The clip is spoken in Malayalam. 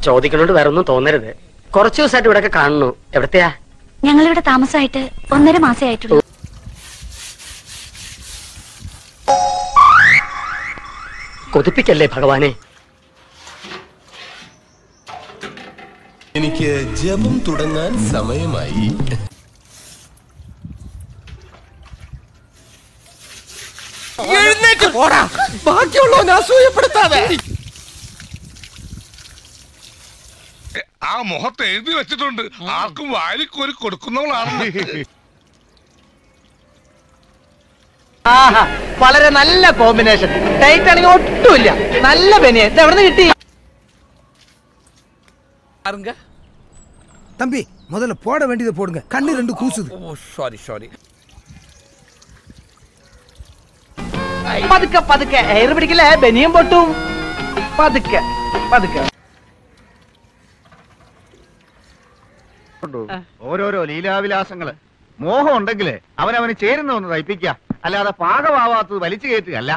ചോദിക്കണോണ്ട് വേറെ ഒന്നും തോന്നരുത്. കുറച്ചു ദിവസമായിട്ട് ഇവിടെ കാണുന്നു. എവിടത്തെയാ? ഞങ്ങളിവിടെ താമസമായിട്ട് 1.5 മാസേ ആയിട്ടുള്ളൂ. കൊതിപ്പിക്കല്ലേ ഭഗവാനെ. എനിക്ക് ജപം തുടങ്ങാൻ സമയമായി. എഴുന്നേറ്റ് പോടാ, ബാക്കിയുള്ളവനെ അസൂയപ്പെടുത്താതെ. ആ മുഖത്ത് എഴുതി വെച്ചിട്ടുണ്ട്, ആർക്കും വാരിക്കോരി കൊടുക്കുന്നവളാണ്. വളരെ നല്ല കോമ്പിനേഷൻ. ടൈറ്റ് ആണെങ്കിൽ ഒട്ടുമില്ല. നല്ല ബനിയൻ. ഇത് എവിടെ നിന്ന് കിട്ടി? தம்பி முதல்ல போட வேண்டியதை போடுங்க. கண்ணு 2 கூசுது. ஓ சாரி சாரி. പതുക്കെ പതുക്കെ. എയർ പിടിക്കലേ, ബനിയൻ പൊട്ടും. പതുക്കെ പതുക്കെ. ഓരോരോ ലീലാവിലാസങ്ങള്. മോഹം ഉണ്ടെങ്കിലേ അവനവന് ചേരുന്ന ഒന്ന് തയ്പ്പിക്കുക, അല്ലാതെ പാകമാവാത്തത് വലിച്ചു കയറ്റുകയല്ല.